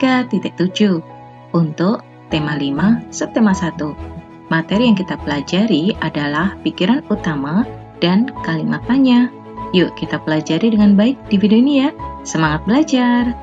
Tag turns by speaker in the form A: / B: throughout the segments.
A: 3.7 untuk tema 5 subtema 1. Materi yang kita pelajari adalah pikiran utama dan kalimat tanya. Yuk kita pelajari dengan baik di video ini ya. Semangat belajar!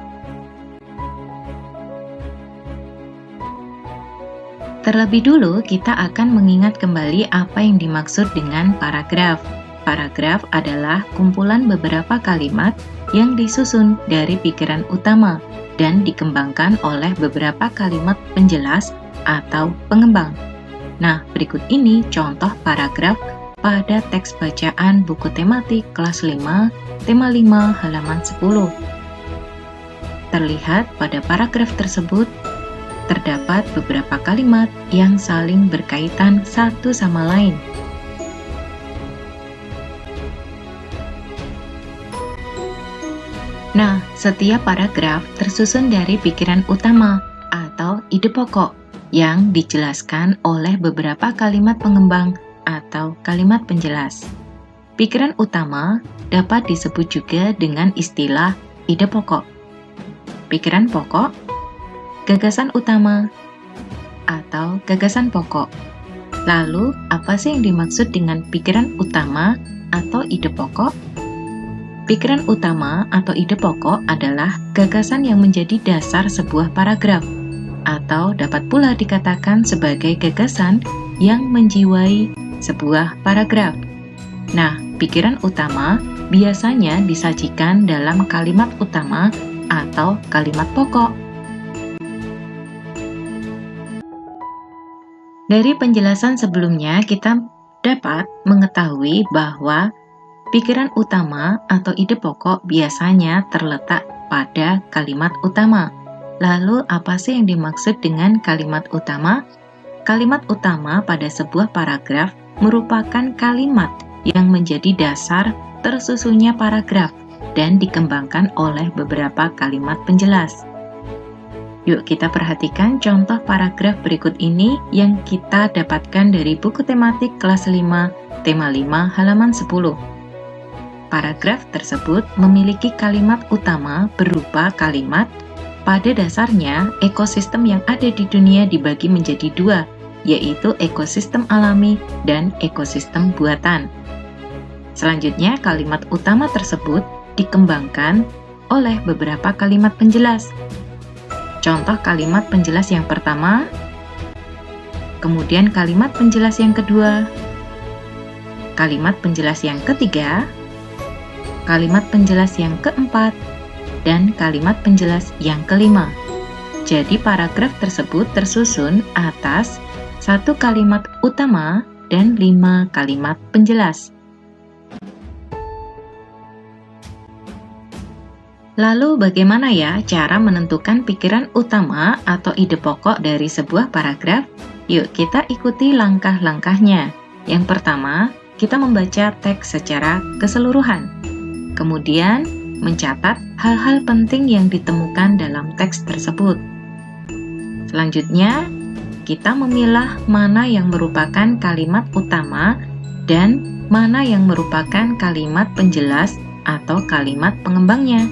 A: Terlebih dulu kita akan mengingat kembali apa yang dimaksud dengan paragraf. Paragraf adalah kumpulan beberapa kalimat yang disusun dari pikiran utama dan dikembangkan oleh beberapa kalimat penjelas atau pengembang. Nah, berikut ini contoh paragraf pada teks bacaan buku tematik kelas 5, tema 5 halaman 10. Terlihat pada paragraf tersebut terdapat beberapa kalimat yang saling berkaitan satu sama lain. Nah, setiap paragraf tersusun dari pikiran utama atau ide pokok yang dijelaskan oleh beberapa kalimat pengembang atau kalimat penjelas. Pikiran utama dapat disebut juga dengan istilah ide pokok, pikiran pokok, gagasan utama, atau gagasan pokok. Lalu, apa sih yang dimaksud dengan pikiran utama atau ide pokok? Pikiran utama atau ide pokok adalah gagasan yang menjadi dasar sebuah paragraf, atau dapat pula dikatakan sebagai gagasan yang menjiwai sebuah paragraf. Nah, pikiran utama biasanya disajikan dalam kalimat utama atau kalimat pokok. Dari penjelasan sebelumnya, kita dapat mengetahui bahwa pikiran utama atau ide pokok biasanya terletak pada kalimat utama. Lalu, apa sih yang dimaksud dengan kalimat utama? Kalimat utama pada sebuah paragraf merupakan kalimat yang menjadi dasar tersusunnya paragraf dan dikembangkan oleh beberapa kalimat penjelas. Yuk kita perhatikan contoh paragraf berikut ini yang kita dapatkan dari buku tematik kelas 5, tema 5 halaman 10. Paragraf tersebut memiliki kalimat utama berupa kalimat, pada dasarnya ekosistem yang ada di dunia dibagi menjadi dua, yaitu ekosistem alami dan ekosistem buatan. Selanjutnya, kalimat utama tersebut dikembangkan oleh beberapa kalimat penjelas. Contoh kalimat penjelas yang pertama, kemudian kalimat penjelas yang kedua, kalimat penjelas yang ketiga, kalimat penjelas yang keempat, dan kalimat penjelas yang kelima. Jadi paragraf tersebut tersusun atas satu kalimat utama dan 5 kalimat penjelas. Lalu bagaimana ya cara menentukan pikiran utama atau ide pokok dari sebuah paragraf? Yuk kita ikuti langkah-langkahnya. Yang pertama, kita membaca teks secara keseluruhan. Kemudian, mencatat hal-hal penting yang ditemukan dalam teks tersebut. Selanjutnya, kita memilah mana yang merupakan kalimat utama dan mana yang merupakan kalimat penjelas atau kalimat pengembangnya.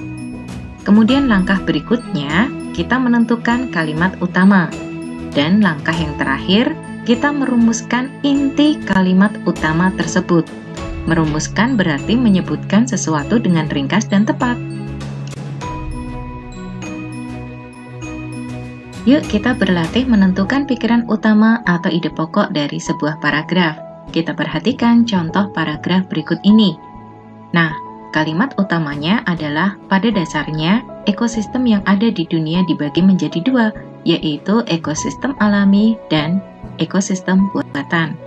A: Kemudian langkah berikutnya, kita menentukan kalimat utama. Dan langkah yang terakhir, kita merumuskan inti kalimat utama tersebut. Merumuskan berarti menyebutkan sesuatu dengan ringkas dan tepat. Yuk kita berlatih menentukan pikiran utama atau ide pokok dari sebuah paragraf. Kita perhatikan contoh paragraf berikut ini. Nah, kalimat utamanya adalah pada dasarnya ekosistem yang ada di dunia dibagi menjadi dua, yaitu ekosistem alami dan ekosistem buatan.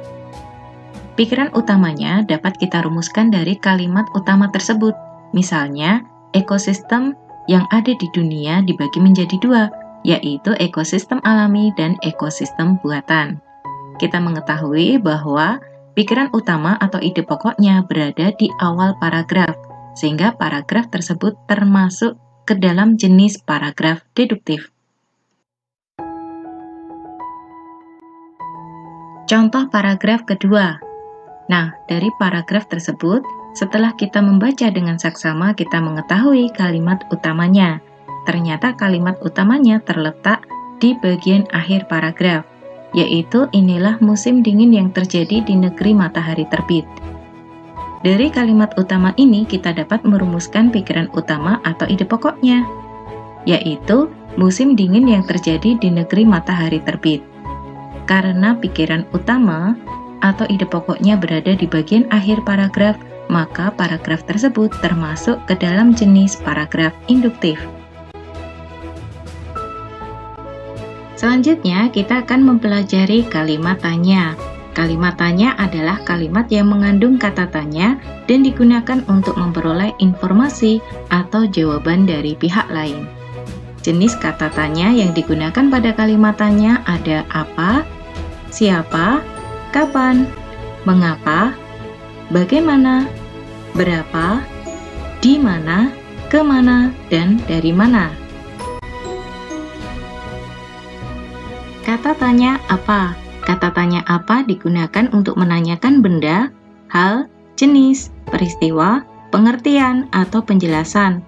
A: Pikiran utamanya dapat kita rumuskan dari kalimat utama tersebut. Misalnya, ekosistem yang ada di dunia dibagi menjadi dua, yaitu ekosistem alami dan ekosistem buatan. Kita mengetahui bahwa pikiran utama atau ide pokoknya berada di awal paragraf, sehingga paragraf tersebut termasuk ke dalam jenis paragraf deduktif. Contoh paragraf kedua. Nah, dari paragraf tersebut, setelah kita membaca dengan saksama, kita mengetahui kalimat utamanya. ternyata kalimat utamanya terletak di bagian akhir paragraf, yaitu inilah musim dingin yang terjadi di negeri matahari terbit. Dari kalimat utama ini kita dapat merumuskan pikiran utama atau ide pokoknya, yaitu musim dingin yang terjadi di negeri matahari terbit. Karena pikiran utama atau ide pokoknya berada di bagian akhir paragraf, maka paragraf tersebut termasuk ke dalam jenis paragraf induktif. Selanjutnya, kita akan mempelajari kalimat tanya. Kalimat tanya adalah kalimat yang mengandung kata tanya dan digunakan untuk memperoleh informasi atau jawaban dari pihak lain. Jenis kata tanya yang digunakan pada kalimat tanya ada apa, siapa, kapan, mengapa, bagaimana, berapa, di mana, kemana, dan dari mana. Kata tanya apa? Kata tanya apa digunakan untuk menanyakan benda, hal, jenis, peristiwa, pengertian, atau penjelasan.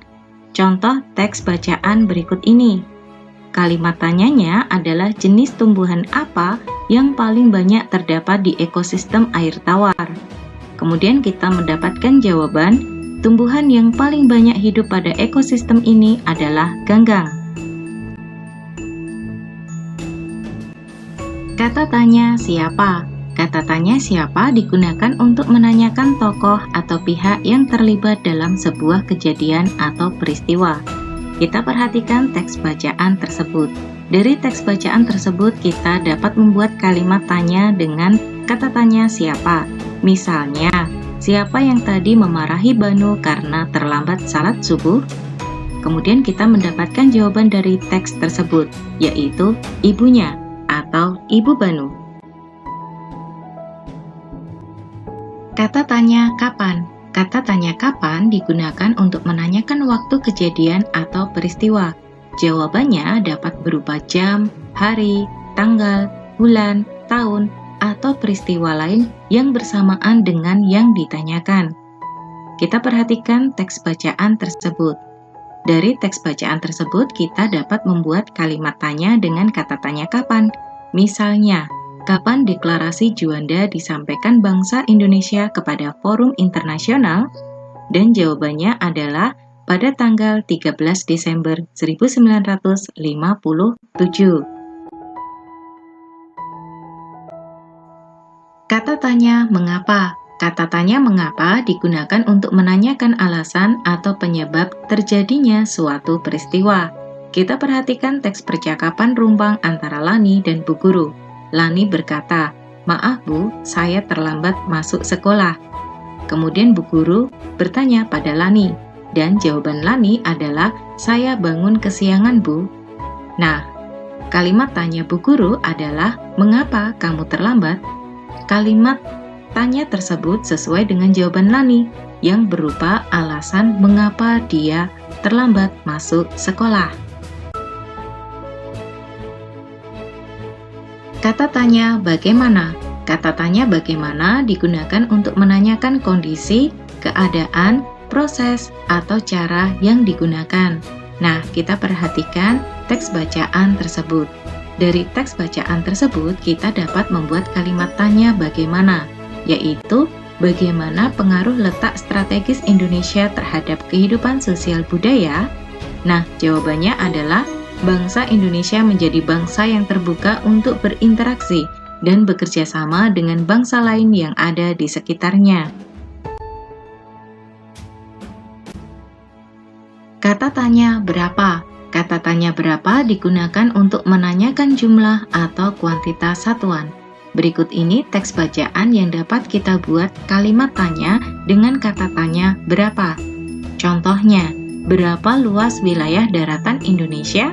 A: Contoh teks bacaan berikut ini. Kalimat tanyanya adalah jenis tumbuhan apa yang paling banyak terdapat di ekosistem air tawar. Kemudian kita mendapatkan jawaban, tumbuhan yang paling banyak hidup pada ekosistem ini adalah ganggang. Kata tanya siapa? Kata tanya siapa digunakan untuk menanyakan tokoh atau pihak yang terlibat dalam sebuah kejadian atau peristiwa. Kita perhatikan teks bacaan tersebut. Dari teks bacaan tersebut kita dapat membuat kalimat tanya dengan kata tanya siapa. Misalnya, siapa yang tadi memarahi Banu karena terlambat salat subuh? Kemudian kita mendapatkan jawaban dari teks tersebut, yaitu ibunya atau ibu Banu. Kata tanya kapan? Kata tanya kapan digunakan untuk menanyakan waktu kejadian atau peristiwa. Jawabannya dapat berupa jam, hari, tanggal, bulan, tahun, atau peristiwa lain yang bersamaan dengan yang ditanyakan. Kita perhatikan teks bacaan tersebut. Dari teks bacaan tersebut kita dapat membuat kalimat tanya dengan kata tanya kapan. Misalnya, kapan deklarasi Juanda disampaikan bangsa Indonesia kepada forum internasional? Dan jawabannya adalah pada tanggal 13 Desember 1957. Kata tanya mengapa? Kata tanya mengapa digunakan untuk menanyakan alasan atau penyebab terjadinya suatu peristiwa. Kita perhatikan teks percakapan rumpang antara Lani dan Bu Guru. Lani berkata, "Maaf Bu, saya terlambat masuk sekolah." Kemudian Bu Guru bertanya pada Lani, dan jawaban Lani adalah, "Saya bangun kesiangan Bu." Nah, kalimat tanya Bu Guru adalah, "Mengapa kamu terlambat?" Kalimat tanya tersebut sesuai dengan jawaban Lani, yang berupa alasan mengapa dia terlambat masuk sekolah. Kata tanya bagaimana? Kata tanya bagaimana digunakan untuk menanyakan kondisi, keadaan, proses, atau cara yang digunakan. Nah, kita perhatikan teks bacaan tersebut. Dari teks bacaan tersebut, kita dapat membuat kalimat tanya bagaimana, yaitu bagaimana pengaruh letak strategis Indonesia terhadap kehidupan sosial budaya? Nah, jawabannya adalah bangsa Indonesia menjadi bangsa yang terbuka untuk berinteraksi dan bekerja sama dengan bangsa lain yang ada di sekitarnya. Kata tanya berapa? Kata tanya berapa digunakan untuk menanyakan jumlah atau kuantitas satuan. Berikut ini teks bacaan yang dapat kita buat kalimat tanya dengan kata tanya berapa. Contohnya, berapa luas wilayah daratan Indonesia?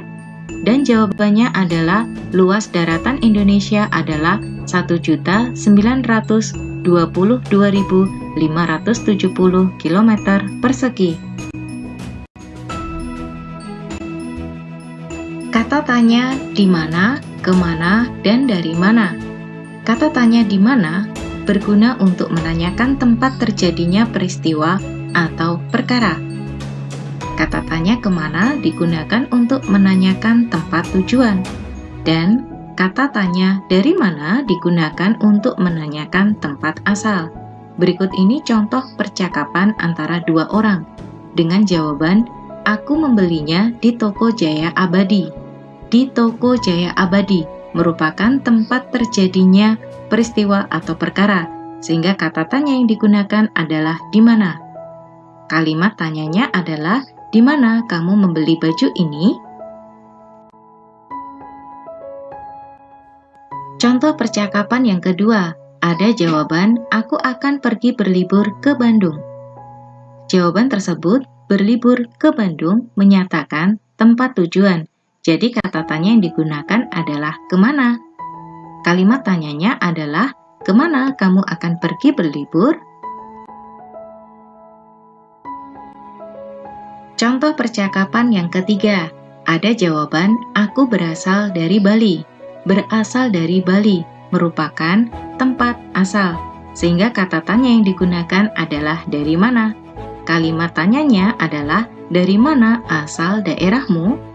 A: Dan jawabannya adalah luas daratan Indonesia adalah 1.922.570 km persegi. Kata tanya di mana, kemana, dan dari mana. Kata tanya di mana berguna untuk menanyakan tempat terjadinya peristiwa atau perkara. Kata tanya kemana digunakan untuk menanyakan tempat tujuan. Dan kata tanya dari mana digunakan untuk menanyakan tempat asal. Berikut ini contoh percakapan antara dua orang dengan jawaban, aku membelinya di Toko Jaya Abadi. Di Toko Jaya Abadi merupakan tempat terjadinya peristiwa atau perkara, sehingga kata tanya yang digunakan adalah di mana. Kalimat tanyanya adalah, di mana kamu membeli baju ini? Contoh percakapan yang kedua, ada jawaban, aku akan pergi berlibur ke Bandung. Jawaban tersebut, berlibur ke Bandung, menyatakan tempat tujuan. Jadi kata tanya yang digunakan adalah kemana? Kalimat tanyanya adalah, kemana kamu akan pergi berlibur? Contoh percakapan yang ketiga, ada jawaban, aku berasal dari Bali. Berasal dari Bali merupakan tempat asal, sehingga kata tanya yang digunakan adalah dari mana. Kalimat tanyanya adalah, dari mana asal daerahmu?